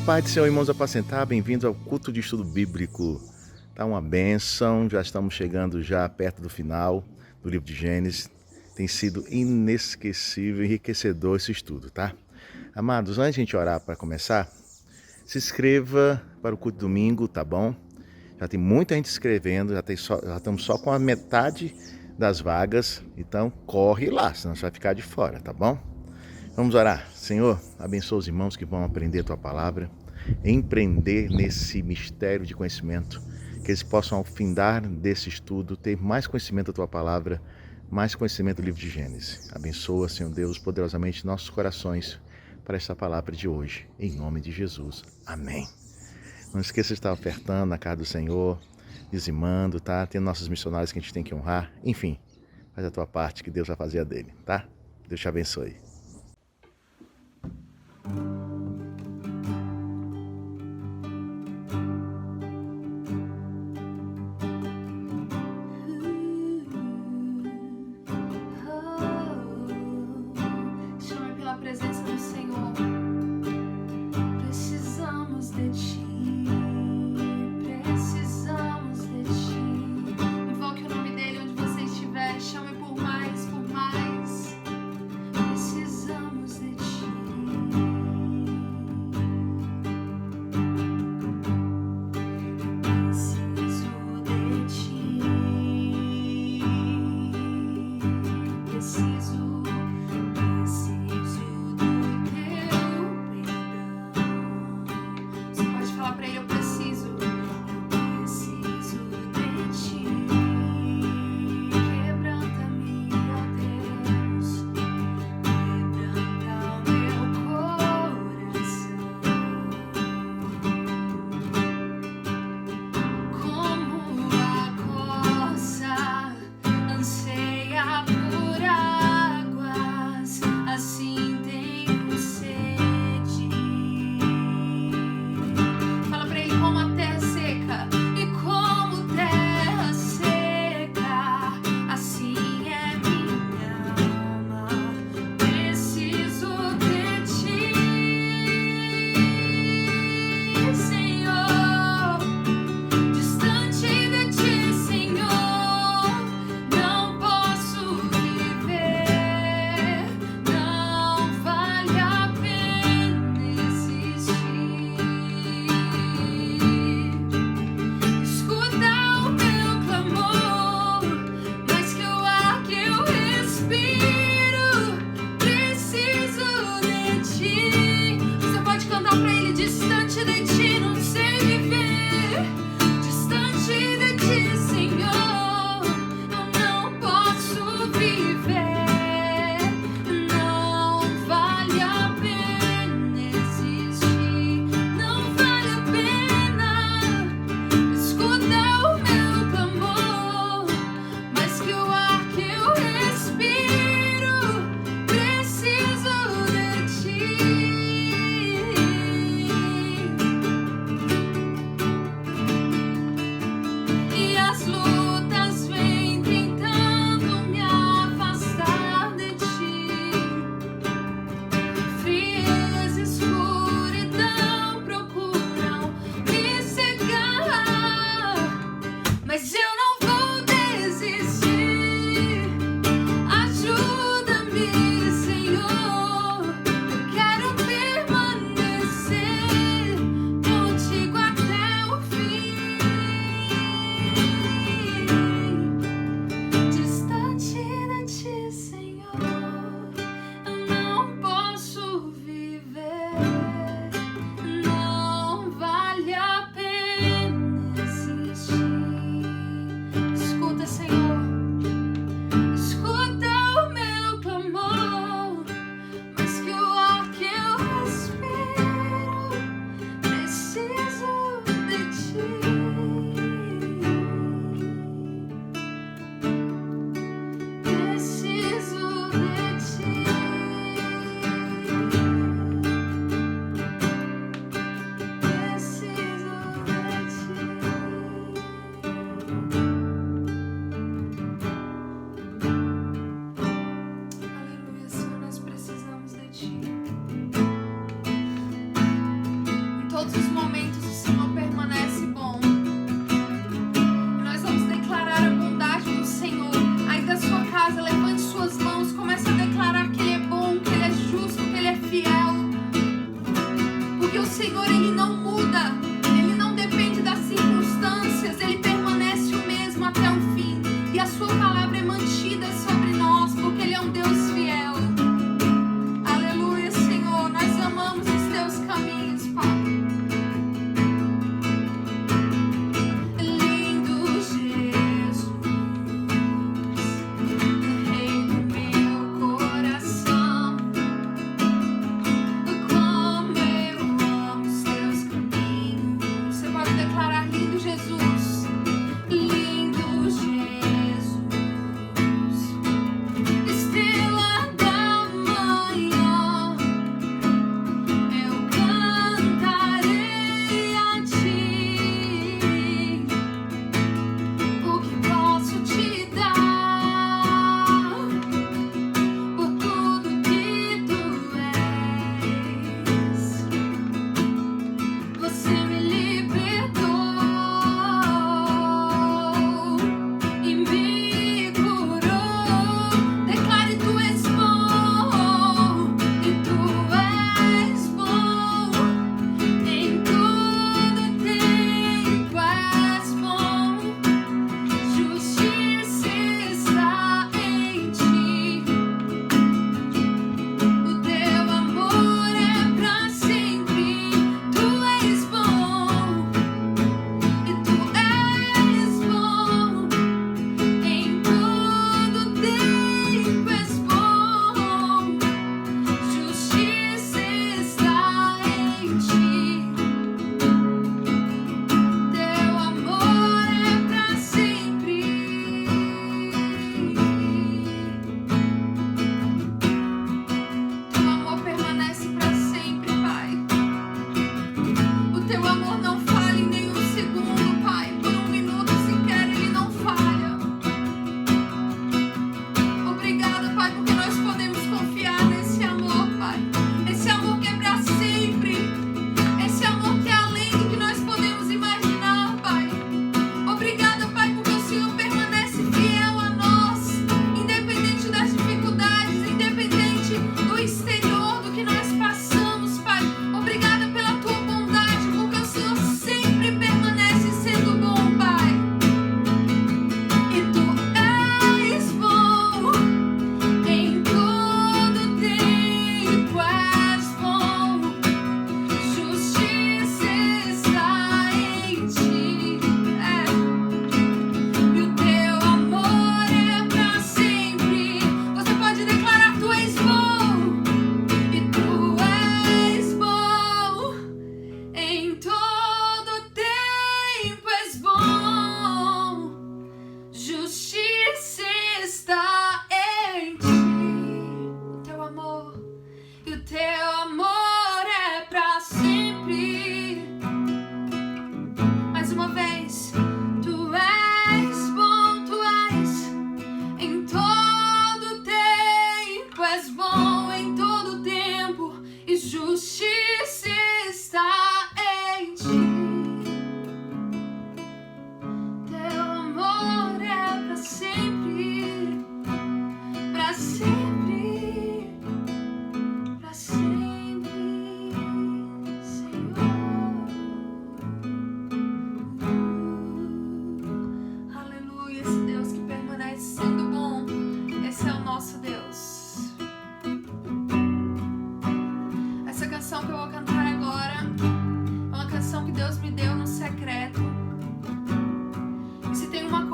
Pai do Senhor, irmãos apacentar, bem-vindos ao culto de estudo bíblico. Tá uma bênção, já estamos chegando já perto do final do livro de Gênesis. Tem sido inesquecível, enriquecedor esse estudo, tá? Amados, antes de a gente orar para começar, se inscreva para o culto domingo, tá bom? Já tem muita gente se inscrevendo, já estamos só com a metade das vagas, então corre lá, senão você vai ficar de fora, tá bom? Vamos orar. Senhor, abençoa os irmãos que vão aprender a Tua Palavra, empreender nesse mistério de conhecimento, que eles possam, ao findar desse estudo, ter mais conhecimento da Tua Palavra, mais conhecimento do livro de Gênesis. Abençoa, Senhor Deus, poderosamente nossos corações para esta palavra de hoje, em nome de Jesus. Amém. Não esqueça de estar ofertando na casa do Senhor, dizimando, tá? Tem nossos missionários que a gente tem que honrar. Enfim, faz a tua parte que Deus vai fazer a dele, tá? Deus te abençoe. Chame pela presença do Senhor. Precisamos de Ti. Precisamos de Ti. Invoque o nome dEle onde você estiver. Chame por mais, por mais. Precisamos de Ti.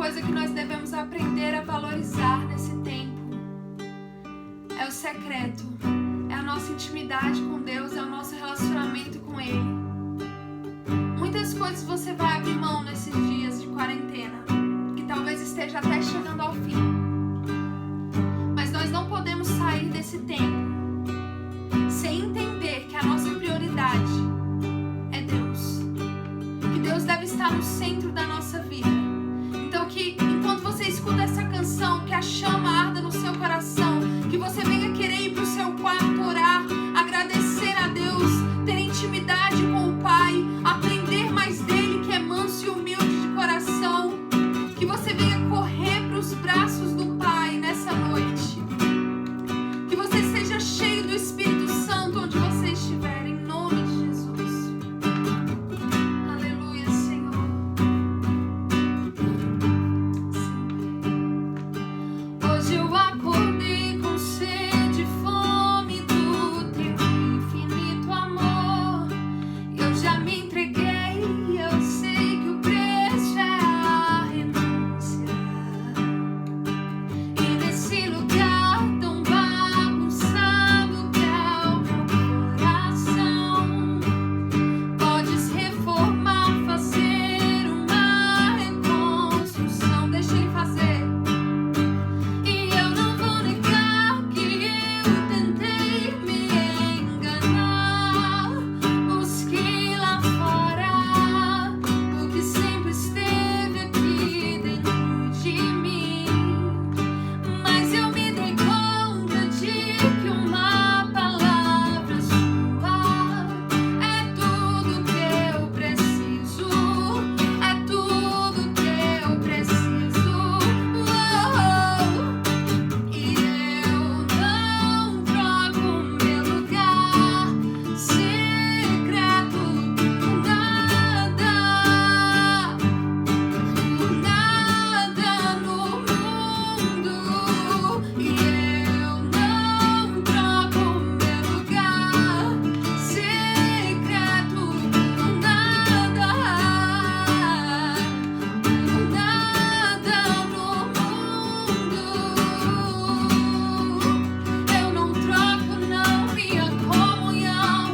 coisa que nós devemos aprender a valorizar nesse tempo é o secreto, é a nossa intimidade com Deus, é o nosso relacionamento com Ele. Muitas coisas você vai abrir mão nesses dias de quarentena, que talvez esteja até chegando ao fim. Mas nós não podemos sair desse tempo sem entender que a nossa prioridade é Deus. Que Deus deve estar no centro da nossa vida. Então que enquanto você escuta essa canção, que a chama arda no seu coração, que você venha querer ir para o seu quarto orar, agradecer a Deus, ter intimidade com o Pai, aprender mais dele, que é manso e humilde de coração. Que você venha correr para os braços do Pai nessa noite. Que você seja cheio do Espírito Santo onde você estiver, em nome de Jesus. Aleluia, Senhor. Hoje eu acordei com sede e fome do teu infinito amor. Eu já me entreguei, eu sei que o preço é a renúncia. E nesse lugar tão bagunçado que é o meu coração, podes reformar, fazer uma reconstrução. Deixa ele fazer. E eu não vou negar que eu tentei me enganar. Busquei lá fora o que sempre esteve aqui dentro de mim. Mas eu me dei conta de que uma palavra sua é tudo que eu preciso. É tudo que eu preciso. E eu não troco meu lugar secreto por nada no mundo. E eu não troco meu lugar secreto por nada no mundo. Eu não troco não minha comunhão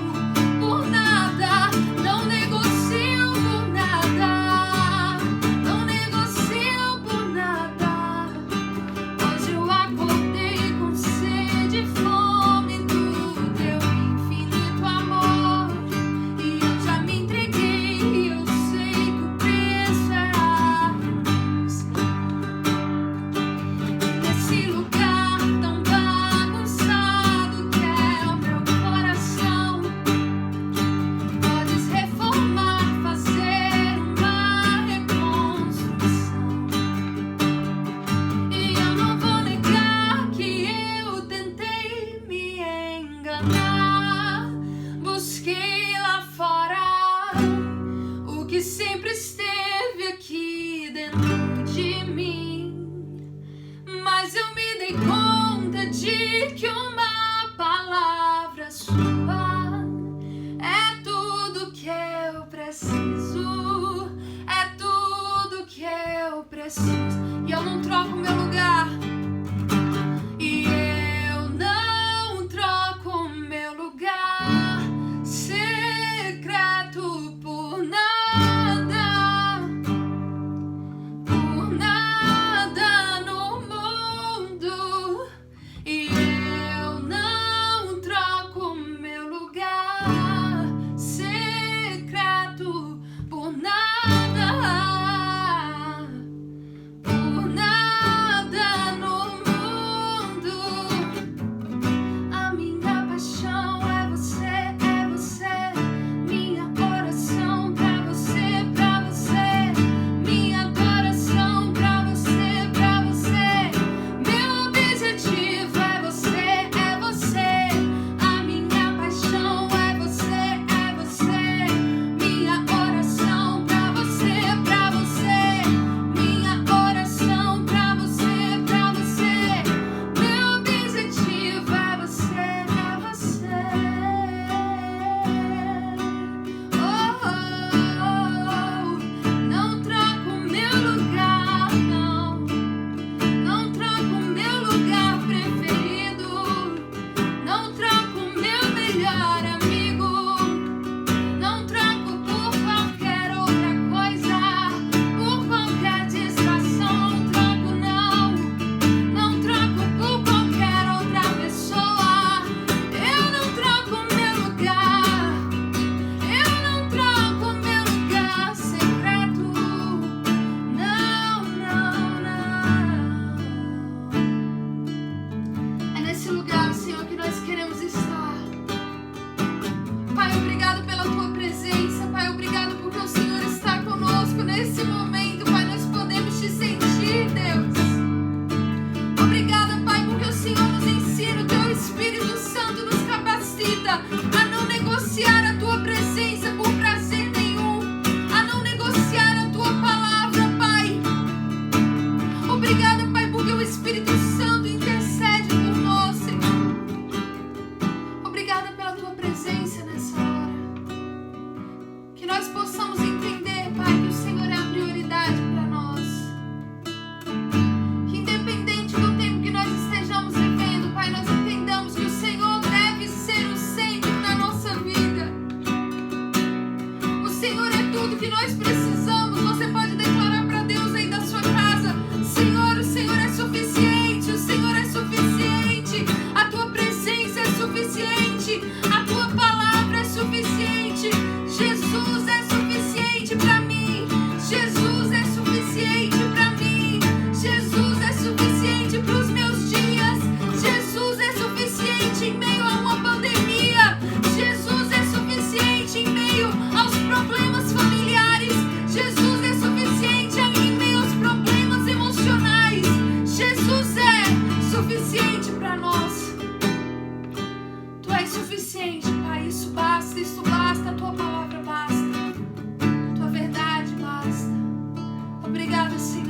por nada, não negocio por nada, não negocio por nada. Hoje eu acordei com sede e fome do teu infinito amor. E eu já me entreguei, eu sei que o preço é a renúncia. Nesse lugar tão bagunçado que é o meu coração, podes reformar, fazer uma reconstrução. E eu não vou negar que eu tentei me enganar. Busquei lá fora o que sempre esteve aqui dentro de mim. Mas eu me dei conta de que uma palavra sua é tudo que eu preciso. É tudo que eu preciso. E eu não troco meu lugar. E eu não troco meu lugar secreto por nada no mundo. E eu não troco meu lugar secreto por nada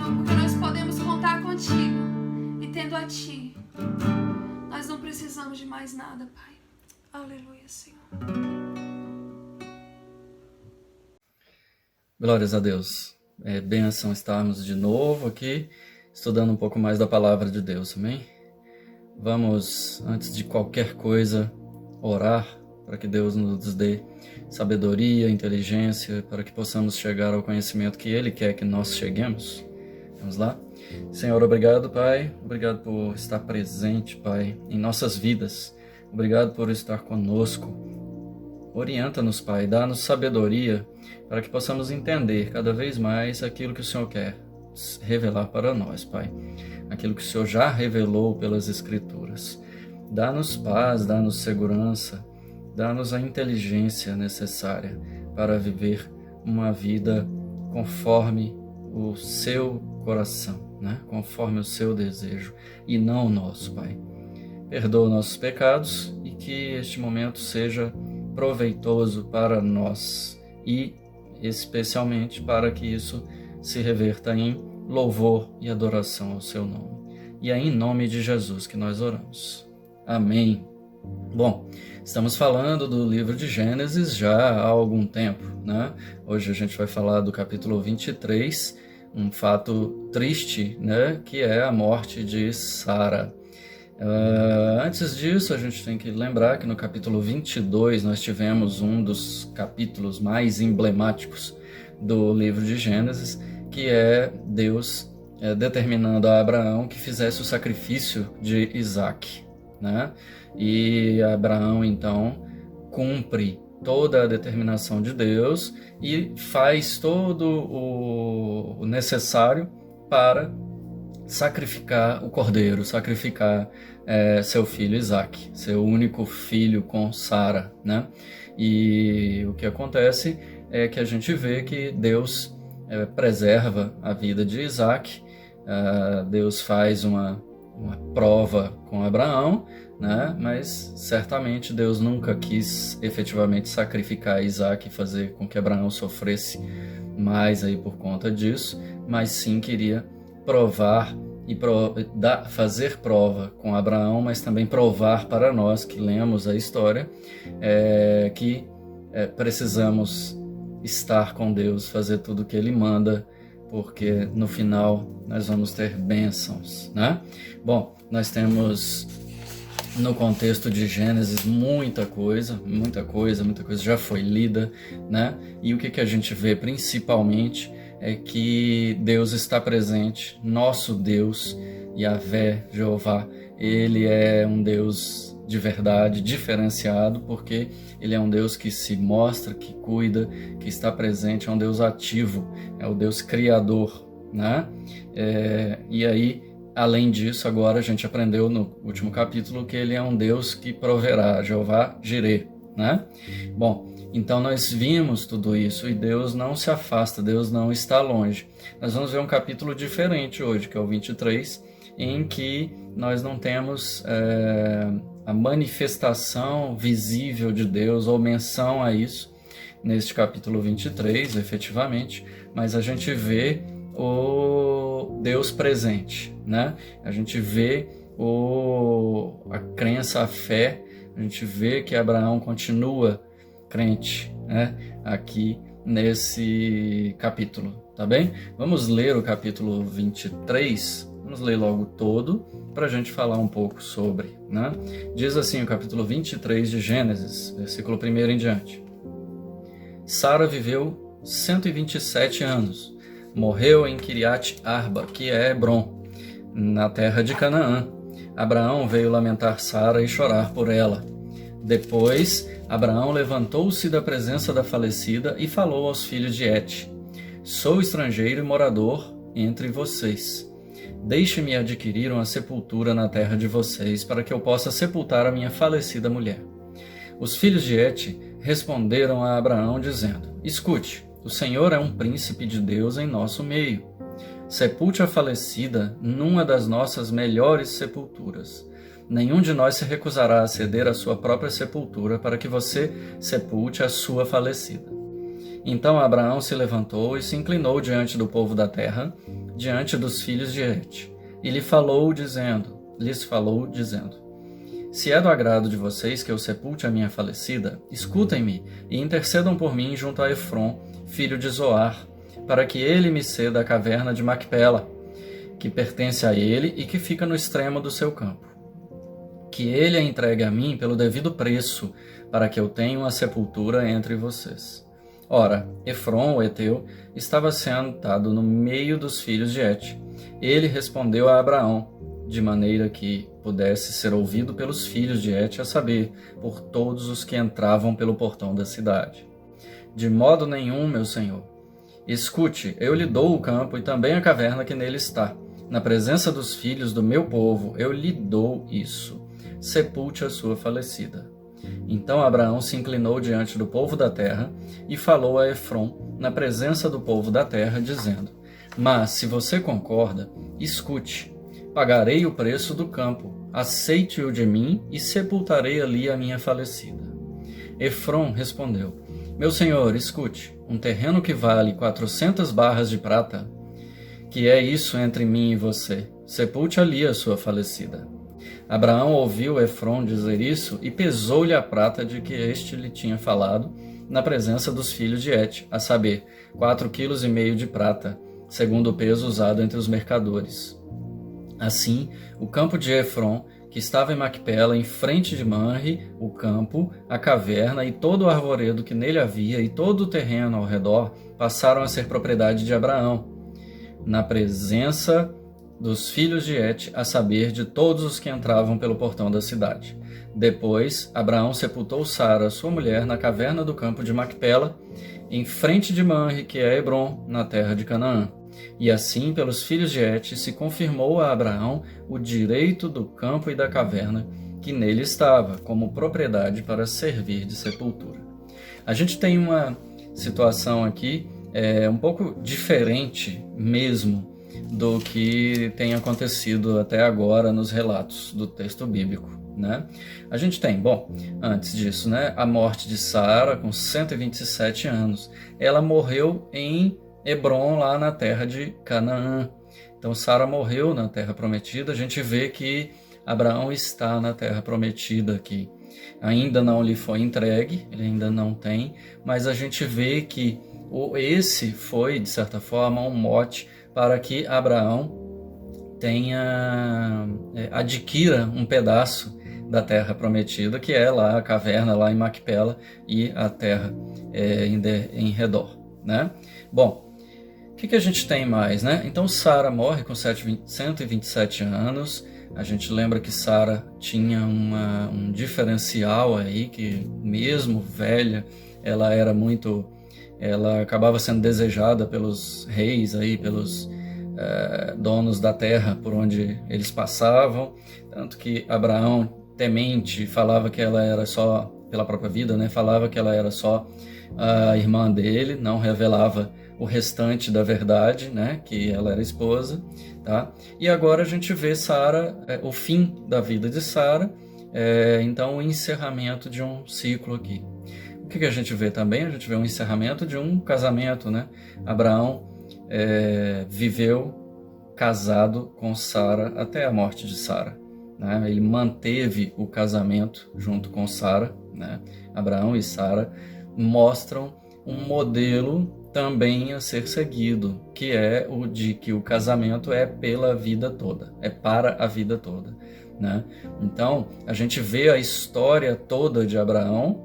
Senhor, porque nós podemos contar contigo. E tendo a Ti, nós não precisamos de mais nada, Pai. Aleluia, Senhor. Glórias a Deus. É bênção estarmos de novo aqui, estudando um pouco mais da palavra de Deus, amém? Vamos, antes de qualquer coisa, orar para que Deus nos dê sabedoria, inteligência, para que possamos chegar ao conhecimento que Ele quer que nós cheguemos. Vamos lá? Senhor, obrigado, Pai. Obrigado por estar presente, Pai, em nossas vidas. Obrigado por estar conosco. Orienta-nos, Pai, dá-nos sabedoria para que possamos entender cada vez mais aquilo que o Senhor quer revelar para nós, Pai. Aquilo que o Senhor já revelou pelas Escrituras. Dá-nos paz, dá-nos segurança, dá-nos a inteligência necessária para viver uma vida conforme o seu coração, né? Conforme o seu desejo e não o nosso, Pai. Perdoa nossos pecados e que este momento seja proveitoso para nós e especialmente para que isso se reverta em louvor e adoração ao seu nome. E é em nome de Jesus que nós oramos. Amém. Bom, estamos falando do livro de Gênesis já há algum tempo, né? Hoje a gente vai falar do capítulo 23, um fato triste, né? Que é a morte de Sara. Antes disso, a gente tem que lembrar que no capítulo 22 nós tivemos um dos capítulos mais emblemáticos do livro de Gênesis, que é Deus determinando a Abraão que fizesse o sacrifício de Isaque, né? E Abraão, então, cumpre toda a determinação de Deus e faz todo o necessário para sacrificar o cordeiro, sacrificar seu filho Isaque, seu único filho com Sara, né? E o que acontece é que a gente vê que Deus preserva a vida de Isaque. Deus faz uma prova com Abraão, né? Mas certamente Deus nunca quis efetivamente sacrificar Isaque e fazer com que Abraão sofresse mais aí por conta disso, mas sim queria provar e fazer prova com Abraão, mas também provar para nós que lemos a história que precisamos estar com Deus, fazer tudo o que Ele manda, porque no final nós vamos ter bênçãos, né? Bom, nós temos no contexto de Gênesis muita coisa já foi lida, né? E o que a gente vê principalmente é que Deus está presente, nosso Deus, Yahvé, Jeová. Ele é um Deus de verdade, diferenciado, porque Ele é um Deus que se mostra, que cuida, que está presente, é um Deus ativo, é o Deus criador, né? E aí, além disso, agora a gente aprendeu no último capítulo que Ele é um Deus que proverá, Jeová Jireh, né? Bom, então nós vimos tudo isso e Deus não se afasta, Deus não está longe. Nós vamos ver um capítulo diferente hoje, que é o 23, em que nós não temos a manifestação visível de Deus ou menção a isso neste capítulo 23, efetivamente, mas a gente vê o Deus presente, né? A gente vê a crença, a fé, a gente vê que Abraão continua crente, né? Aqui nesse capítulo, tá bem? Vamos ler o capítulo 23, vamos ler logo todo, para a gente falar um pouco sobre, né? Diz assim o capítulo 23 de Gênesis, versículo 1 em diante. Sara viveu 127 anos, morreu em Kiriat Arba, que é Hebron, na terra de Canaã. Abraão veio lamentar Sara e chorar por ela. Depois, Abraão levantou-se da presença da falecida e falou aos filhos de Et: Sou estrangeiro e morador entre vocês. Deixe-me adquirir uma sepultura na terra de vocês, para que eu possa sepultar a minha falecida mulher. Os filhos de Et responderam a Abraão, dizendo: Escute, o Senhor é um príncipe de Deus em nosso meio. Sepulte a falecida numa das nossas melhores sepulturas. Nenhum de nós se recusará a ceder a sua própria sepultura para que você sepulte a sua falecida. Então Abraão se levantou e se inclinou diante do povo da terra, diante dos filhos de Het, e lhes falou dizendo: se é do agrado de vocês que eu sepulte a minha falecida, escutem-me e intercedam por mim junto a Efron, filho de Zoar, para que ele me ceda a caverna de Macpela, que pertence a ele e que fica no extremo do seu campo. Que ele a entregue a mim pelo devido preço, para que eu tenha uma sepultura entre vocês. Ora, Efron, o heteu, estava sentado no meio dos filhos de Het. Ele respondeu a Abraão, de maneira que pudesse ser ouvido pelos filhos de Het, a saber, por todos os que entravam pelo portão da cidade. De modo nenhum, meu senhor. Escute, eu lhe dou o campo e também a caverna que nele está. Na presença dos filhos do meu povo, eu lhe dou isso. Sepulte a sua falecida. Então Abraão se inclinou diante do povo da terra e falou a Efron, na presença do povo da terra, dizendo: mas, se você concorda, escute. Pagarei o preço do campo, aceite-o de mim e sepultarei ali a minha falecida. Efron respondeu: meu senhor, escute, um terreno que vale 400 barras de prata, que é isso entre mim e você, sepulte ali a sua falecida. Abraão ouviu Efron dizer isso e pesou-lhe a prata de que este lhe tinha falado na presença dos filhos de Het, a saber, 4,5 quilos de prata, segundo o peso usado entre os mercadores. Assim, o campo de Efron, que estava em Macpela, em frente de Manre, o campo, a caverna e todo o arvoredo que nele havia e todo o terreno ao redor passaram a ser propriedade de Abraão, na presença dos filhos de Het, a saber, de todos os que entravam pelo portão da cidade. Depois, Abraão sepultou Sara, sua mulher, na caverna do campo de Macpela, em frente de Manre, que é Hebron, na terra de Canaã. E assim, pelos filhos de Het, se confirmou a Abraão o direito do campo e da caverna que nele estava, como propriedade para servir de sepultura. A gente tem uma situação aqui um pouco diferente mesmo do que tem acontecido até agora nos relatos do texto bíblico, né? A gente tem, antes disso, né, a morte de Sara com 127 anos. Ela morreu em Hebron, lá na terra de Canaã. Então Sara morreu na terra prometida. A gente vê que Abraão está na terra prometida aqui. Ainda não lhe foi entregue, ele ainda não tem, mas a gente vê que esse foi, de certa forma, um mote para que Abraão adquira um pedaço da terra prometida, que é lá a caverna lá em Macpela e a terra em redor, né? Bom, o que a gente tem mais, né? Então Sara morre com 127 anos. A gente lembra que Sara tinha um diferencial aí, que mesmo velha, ela acabava sendo desejada pelos reis aí, pelos donos da terra por onde eles passavam, tanto que Abraão, temente, falava que ela era só, pela própria vida, né, falava que ela era só a irmã dele, não revelava o restante da verdade, né, que ela era esposa, tá? E agora a gente vê Sara, o fim da vida de Sara, então o encerramento de um ciclo aqui. O que a gente vê também? A gente vê um encerramento de um casamento, né? Abraão viveu casado com Sara até a morte de Sara, né? Ele manteve o casamento junto com Sara, né? Abraão e Sara mostram um modelo também a ser seguido, que é o de que o casamento é pela vida toda, é para a vida toda, né? Então, a gente vê a história toda de Abraão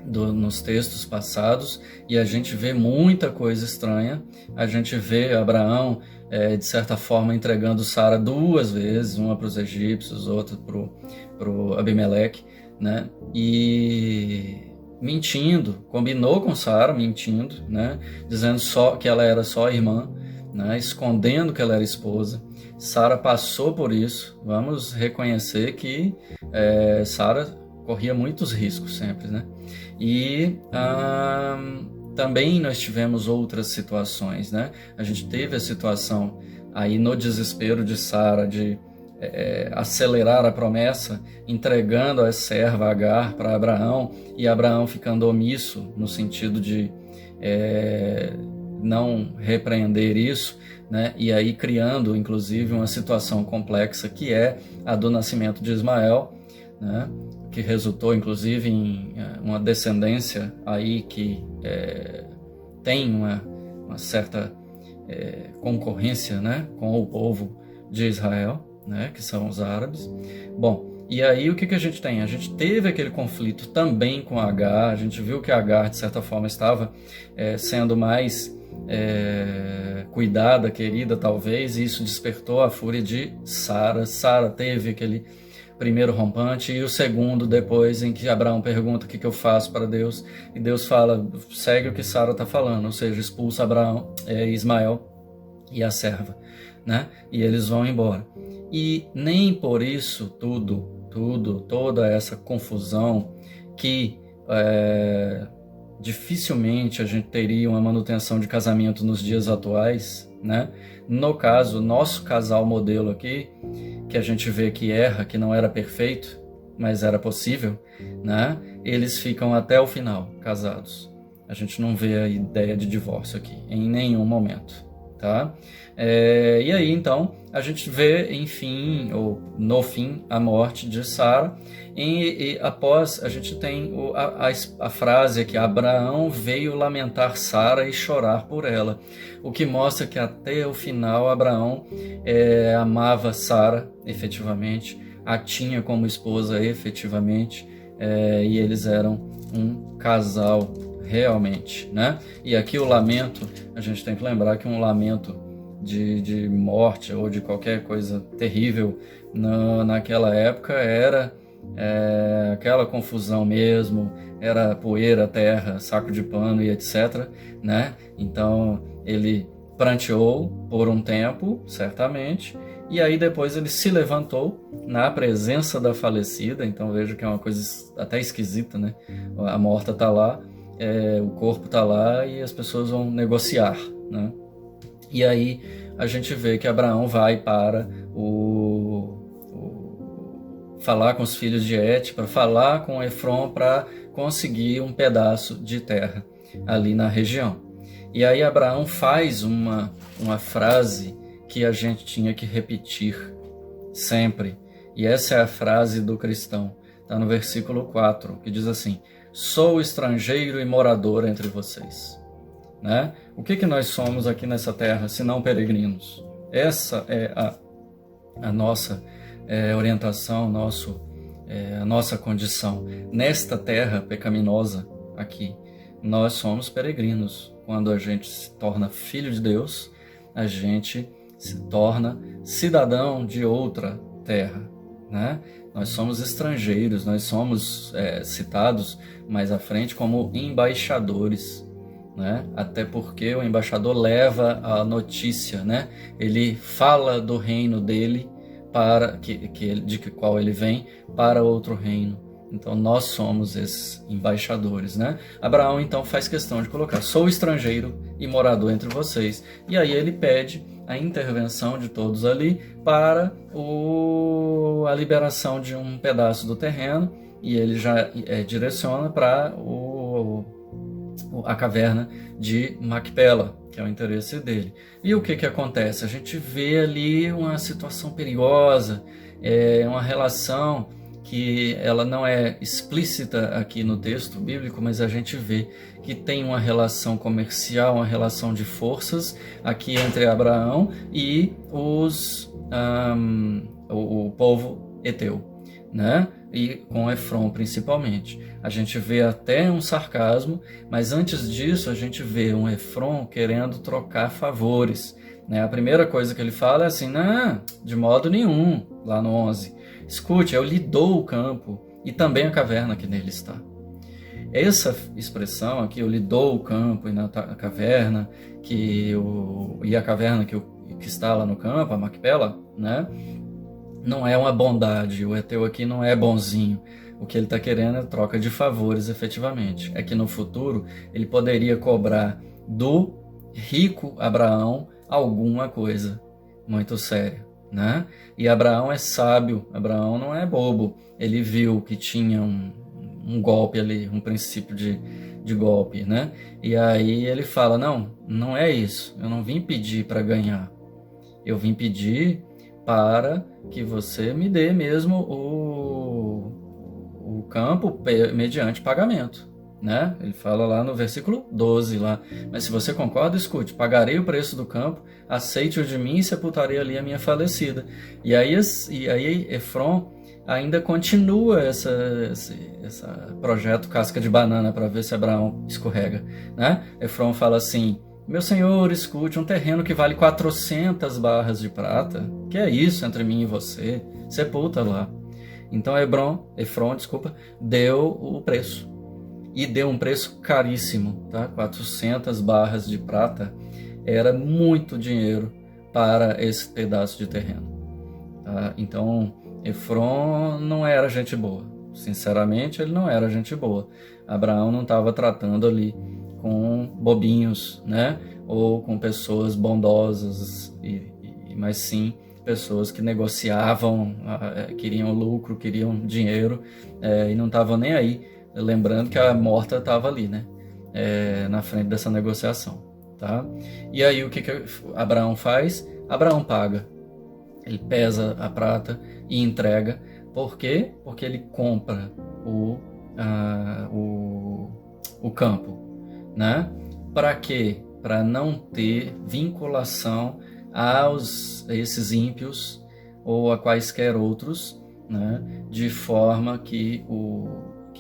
nos textos passados, e a gente vê muita coisa estranha. A gente vê Abraão, de certa forma, entregando Sara 2 vezes, uma para os egípcios, outra para o Abimeleque, né? E mentindo, combinou com Sara, mentindo, né? Dizendo só que ela era só irmã, né? Escondendo que ela era esposa. Sara passou por isso. Vamos reconhecer que Sara corria muitos riscos sempre, né? E também nós tivemos outras situações, né? A gente teve a situação aí no desespero de Sara de acelerar a promessa, entregando a serva Agar para Abraão, e Abraão ficando omisso no sentido de não repreender isso, né? E aí criando, inclusive, uma situação complexa que é a do nascimento de Ismael, né? Que resultou, inclusive, em uma descendência aí que tem uma certa concorrência, né? Com o povo de Israel, né? Que são os árabes. Bom, e aí o que a gente tem? A gente teve aquele conflito também com Agar, a gente viu que Agar, de certa forma, estava sendo mais cuidada, querida, talvez, e isso despertou a fúria de Sara. Sara teve aquele primeiro rompante, e o segundo depois, em que Abraão pergunta o que eu faço para Deus, e Deus fala, segue o que Sara está falando, ou seja, expulsa Ismael e a serva, né? E eles vão embora. E nem por isso toda essa confusão que dificilmente a gente teria uma manutenção de casamento nos dias atuais, né? No caso, nosso casal modelo aqui, que a gente vê que erra, que não era perfeito, mas era possível, né? Eles ficam até o final casados. A gente não vê a ideia de divórcio aqui, em nenhum momento, tá? E aí, então, a gente vê, enfim, ou no fim, a morte de Sara, e após a gente tem a frase aqui, Abraão veio lamentar Sara e chorar por ela, o que mostra que até o final Abraão amava Sara, efetivamente, a tinha como esposa, efetivamente, e eles eram um casal, realmente, né? E aqui o lamento, a gente tem que lembrar que um lamento de morte ou de qualquer coisa terrível naquela época era aquela confusão mesmo, era poeira, terra, saco de pano e etc, né? Então ele pranteou por um tempo, certamente, e aí depois ele se levantou na presença da falecida. Então veja que é uma coisa até esquisita, né? A morta está lá, o corpo está lá e as pessoas vão negociar, né? E aí a gente vê que Abraão vai para falar com os filhos de Et, para falar com Efron, para conseguir um pedaço de terra ali na região. E aí Abraão faz uma frase que a gente tinha que repetir sempre. E essa é a frase do cristão. Está no versículo 4, que diz assim: sou estrangeiro e morador entre vocês. Né? O que nós somos aqui nessa terra, se não peregrinos? Essa é a nossa orientação, a nossa condição. Nesta terra pecaminosa aqui, nós somos peregrinos. Quando a gente se torna filho de Deus, a gente se torna cidadão de outra terra, né? Nós somos estrangeiros, nós somos citados mais à frente como embaixadores, né? Até porque o embaixador leva a notícia, né? Ele fala do reino dele, de qual ele vem, para outro reino. Então nós somos esses embaixadores, né? Abraão então faz questão de colocar: sou estrangeiro e morador entre vocês. E aí ele pede a intervenção de todos ali para a liberação de um pedaço do terreno, e ele já direciona para a caverna de Macpela, que é o interesse dele. E o que acontece? A gente vê ali uma situação perigosa, uma relação que ela não é explícita aqui no texto bíblico, mas a gente vê que tem uma relação comercial, uma relação de forças aqui entre Abraão e o povo heteu, né? E com Efron principalmente. A gente vê até um sarcasmo, mas antes disso a gente vê um Efron querendo trocar favores, né? A primeira coisa que ele fala é assim: não, de modo nenhum, lá no 11. Escute, eu lhe dou o campo e também a caverna que nele está. Essa expressão aqui, eu lhe dou o campo e a caverna, e a caverna que está lá no campo, a Macpela, né? Não é uma bondade, o heteu aqui não é bonzinho. O que ele está querendo é troca de favores, efetivamente. É que no futuro ele poderia cobrar do rico Abraão alguma coisa muito séria, né? E Abraão é sábio, Abraão não é bobo. Ele viu que tinha um golpe ali, um princípio de golpe, né? E aí ele fala: não é isso, eu não vim pedir para ganhar, eu vim pedir para que você me dê mesmo o campo mediante pagamento, né? Ele fala lá no versículo 12 lá, mas se você concorda, escute: pagarei o preço do campo, aceite-o de mim e sepultarei ali a minha falecida. E aí Efron ainda continua esse projeto casca de banana para ver se Abraão escorrega, né? Efron fala assim: meu senhor, escute, um terreno que vale 400 barras de prata, que é isso entre mim e você? Sepulta lá. Então Efron, deu o preço. E deu um preço caríssimo, tá? 400 barras de prata era muito dinheiro para esse pedaço de terreno, tá? Então, Efron não era gente boa. Sinceramente, ele não era gente boa. Abraão não estava tratando ali com bobinhos, né? Ou com pessoas bondosas, mas sim pessoas que negociavam, queriam lucro, queriam dinheiro, e não estavam nem aí. Lembrando que a morta estava ali, né? Na frente dessa negociação, tá? E aí o que Abraão faz? Abraão paga. Ele pesa a prata e entrega. Por quê? Porque ele compra o campo, né? Para quê? Para não ter vinculação a esses ímpios ou a quaisquer outros, né? De forma que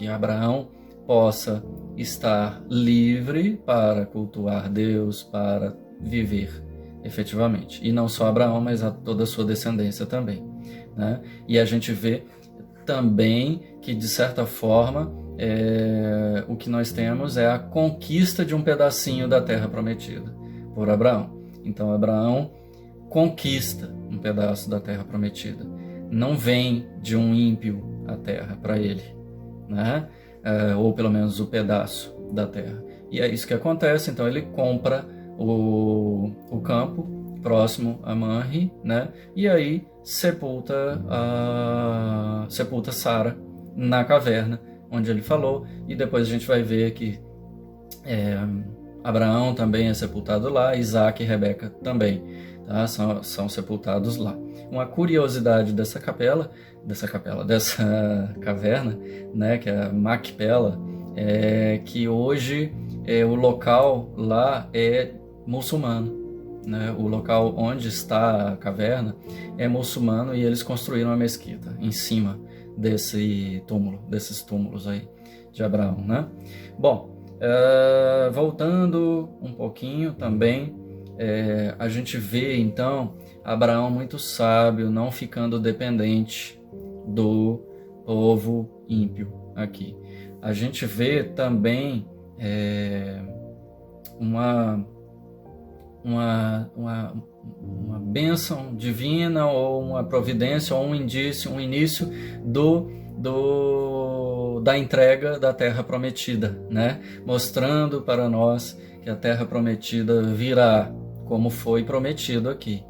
Abraão possa estar livre para cultuar Deus, para viver efetivamente. E não só Abraão, mas a toda a sua descendência também, né? E a gente vê também que, de certa forma, o que nós temos é a conquista de um pedacinho da terra prometida por Abraão. Então, Abraão conquista um pedaço da terra prometida. Não vem de um ímpio a terra para ele, né? Ou pelo menos o pedaço da terra. E é isso que acontece. Então ele compra o campo próximo a Manre, né? E aí sepulta Sara na caverna onde ele falou. E depois a gente vai ver que Abraão também é sepultado lá, Isaac e Rebeca também, tá? São sepultados lá. Uma curiosidade dessa caverna, né, que é a Macpela, é que hoje o local lá é muçulmano, né? O local onde está a caverna é muçulmano e eles construíram uma mesquita em cima desses túmulos aí de Abraão, né? Bom, voltando um pouquinho também, a gente vê então Abraão muito sábio, não ficando dependente do povo ímpio aqui. A gente vê também uma bênção divina, ou uma providência, ou um início da entrega da terra prometida, né? Mostrando para nós que a terra prometida virá, como foi prometido aqui.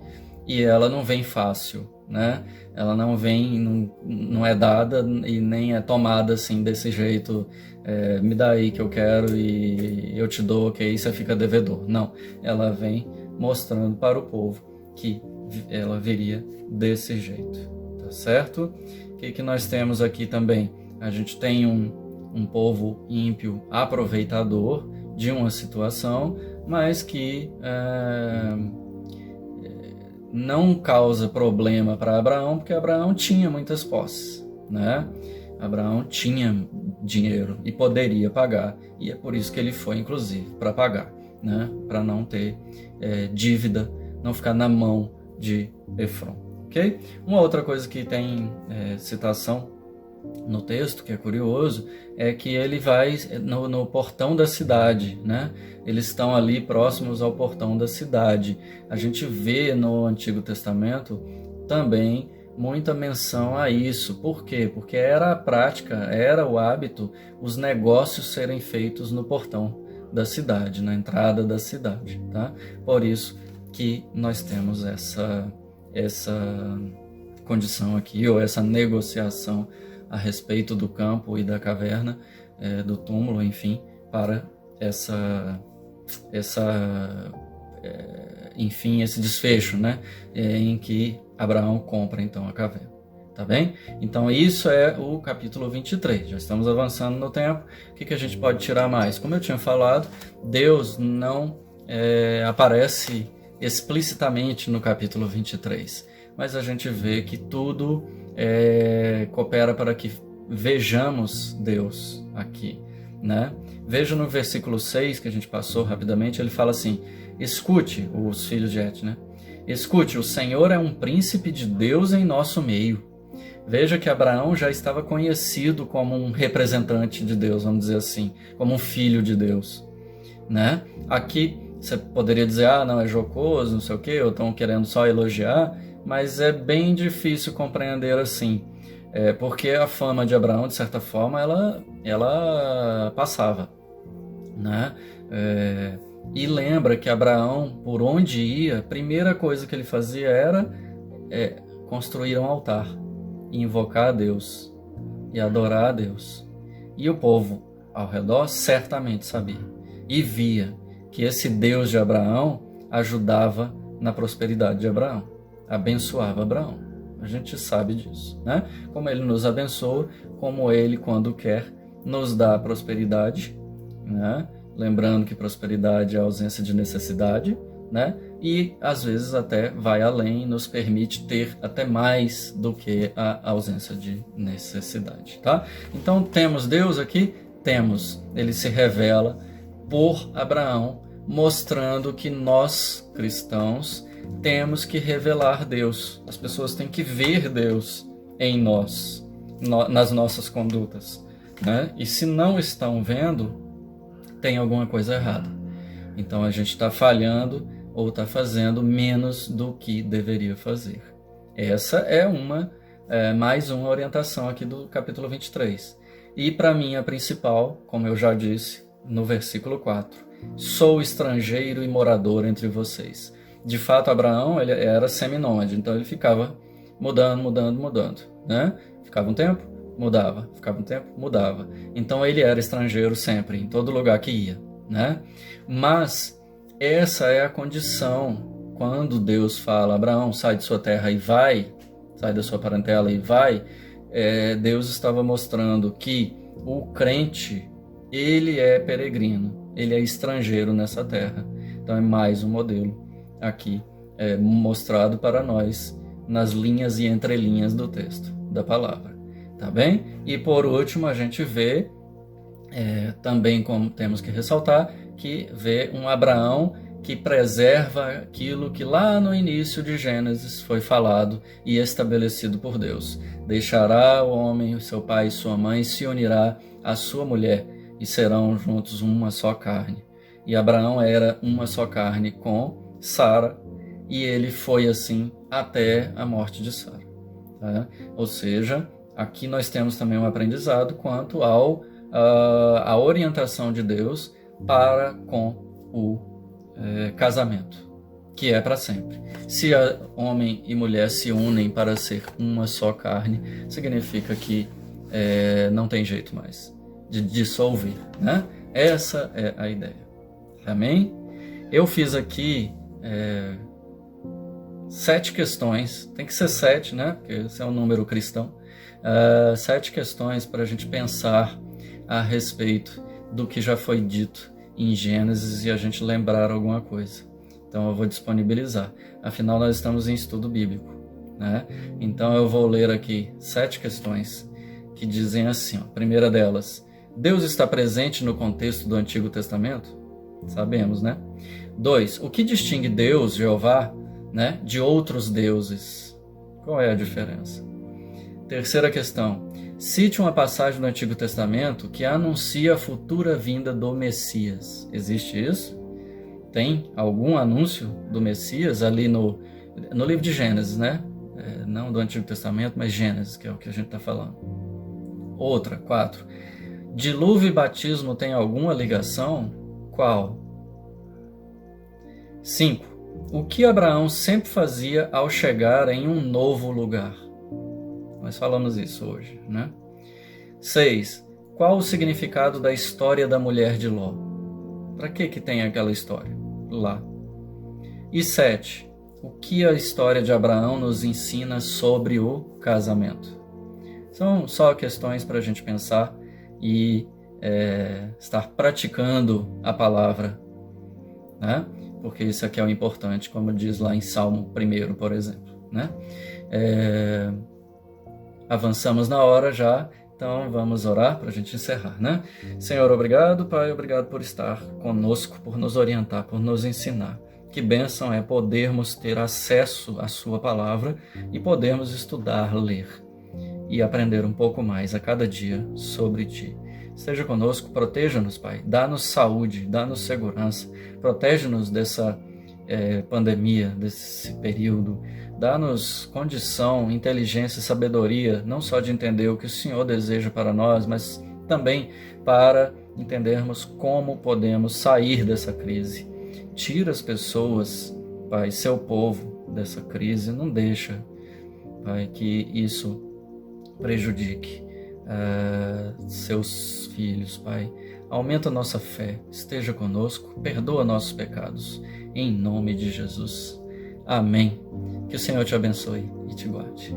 E ela não vem fácil, né? Ela não vem, não é dada e nem é tomada assim desse jeito, me dá aí que eu quero e eu te dou, que aí você fica devedor. Não, ela vem mostrando para o povo que ela viria desse jeito, tá certo? O que nós temos aqui também? A gente tem um povo ímpio aproveitador de uma situação, mas que não causa problema para Abraão, porque Abraão tinha muitas posses, né? Abraão tinha dinheiro e poderia pagar, e é por isso que ele foi, inclusive, para pagar, né? Para não ter dívida, não ficar na mão de Efron, ok? Uma outra coisa que tem citação no texto, que é curioso, é que ele vai no portão da cidade, né? Eles estão ali próximos ao portão da cidade. A gente vê no Antigo Testamento também muita menção a isso. Por quê? Porque era a prática, era o hábito, os negócios serem feitos no portão da cidade, na entrada da cidade, tá? Por isso que nós temos essa condição aqui, ou essa negociação a respeito do campo e da caverna, do túmulo, enfim, para essa enfim, esse desfecho, né? Em que Abraão compra então a caverna. Tá bem? Então isso é o capítulo 23. Já estamos avançando no tempo. O que a gente pode tirar mais? Como eu tinha falado, Deus não aparece explicitamente no capítulo 23. Mas a gente vê que tudo coopera para que vejamos Deus aqui, né? Veja no versículo 6, que a gente passou rapidamente, ele fala assim: escute, os filhos de Et, né? Escute, o Senhor é um príncipe de Deus em nosso meio. Veja que Abraão já estava conhecido como um representante de Deus, vamos dizer assim, como um filho de Deus, né? Aqui você poderia dizer, não, é jocoso, não sei o quê, ou estão querendo só elogiar, mas é bem difícil compreender assim, porque a fama de Abraão, de certa forma, ela passava, né? E lembra que Abraão, por onde ia, a primeira coisa que ele fazia era construir um altar, e invocar a Deus e adorar a Deus. E o povo ao redor certamente sabia e via que esse Deus de Abraão ajudava na prosperidade de Abraão, abençoava Abraão. A gente sabe disso, né? Como ele nos abençoa, como ele, quando quer, nos dá prosperidade, né? Lembrando que prosperidade é a ausência de necessidade, né? E às vezes até vai além, nos permite ter até mais do que a ausência de necessidade, tá? Então temos Deus aqui, ele se revela por Abraão, mostrando que nós, cristãos, temos que revelar Deus. As pessoas têm que ver Deus em nós, nas nossas condutas, né? E se não estão vendo, tem alguma coisa errada. Então a gente está falhando ou está fazendo menos do que deveria fazer. Essa é mais uma orientação aqui do capítulo 23. E para mim a principal, como eu já disse no versículo 4, sou estrangeiro e morador entre vocês. De fato, Abraão ele era seminômade, então ele ficava mudando, né? Ficava um tempo, mudava, ficava um tempo, mudava. Então ele era estrangeiro sempre, em todo lugar que ia, né? Mas essa é a condição quando Deus fala: Abraão, sai de sua terra e vai, sai da sua parentela e vai. Deus estava mostrando que o crente, ele é peregrino, ele é estrangeiro nessa terra. Então é mais um modelo aqui mostrado para nós nas linhas e entrelinhas do texto, da palavra, tá bem? E por último a gente vê também, como temos que ressaltar, que vê um Abraão que preserva aquilo que lá no início de Gênesis foi falado e estabelecido por Deus. Deixará o homem, o seu pai e sua mãe, se unirá à sua mulher e serão juntos uma só carne. E Abraão era uma só carne com Sara, e ele foi assim até a morte de Sara, tá? Ou seja, aqui nós temos também um aprendizado quanto à orientação de Deus para com o casamento, que é para sempre. Se homem e mulher se unem para ser uma só carne, significa que não tem jeito mais de dissolver, né? Essa é a ideia. Amém? Eu fiz aqui 7 questões, tem que ser 7, né? Porque esse é um número cristão. 7 questões para a gente pensar a respeito do que já foi dito em Gênesis e a gente lembrar alguma coisa. Então eu vou disponibilizar. Afinal, nós estamos em estudo bíblico, né? Então eu vou ler aqui 7 questões que dizem assim, ó. A primeira delas: Deus está presente no contexto do Antigo Testamento? Sabemos, né? 2. O que distingue Deus, Jeová, né, de outros deuses? Qual é a diferença? Terceira questão: cite uma passagem do Antigo Testamento que anuncia a futura vinda do Messias. Existe isso? Tem algum anúncio do Messias ali no livro de Gênesis, né? Não do Antigo Testamento, mas Gênesis, que é o que a gente está falando. Outra, 4. Dilúvio e batismo têm alguma ligação? Qual? 5. O que Abraão sempre fazia ao chegar em um novo lugar? Nós falamos isso hoje, né? 6. Qual o significado da história da mulher de Ló? Para que tem aquela história lá? E 7. O que a história de Abraão nos ensina sobre o casamento? São só questões para a gente pensar e estar praticando a palavra, né? Porque isso aqui é o importante, como diz lá em Salmo 1, por exemplo, né? Avançamos na hora já, então vamos orar para a gente encerrar, né? Senhor, obrigado, Pai, obrigado por estar conosco, por nos orientar, por nos ensinar. Que bênção é podermos ter acesso à sua palavra e podermos estudar, ler e aprender um pouco mais a cada dia sobre Ti. Esteja conosco, proteja-nos, Pai, dá-nos saúde, dá-nos segurança, protege-nos dessa pandemia, desse período, dá-nos condição, inteligência e sabedoria, não só de entender o que o Senhor deseja para nós, mas também para entendermos como podemos sair dessa crise. Tira as pessoas, Pai, seu povo dessa crise, não deixa, Pai, que isso prejudique seus filhos, Pai. Aumenta a nossa fé, esteja conosco, perdoa nossos pecados, em nome de Jesus. Amém. Que o Senhor te abençoe e te guarde.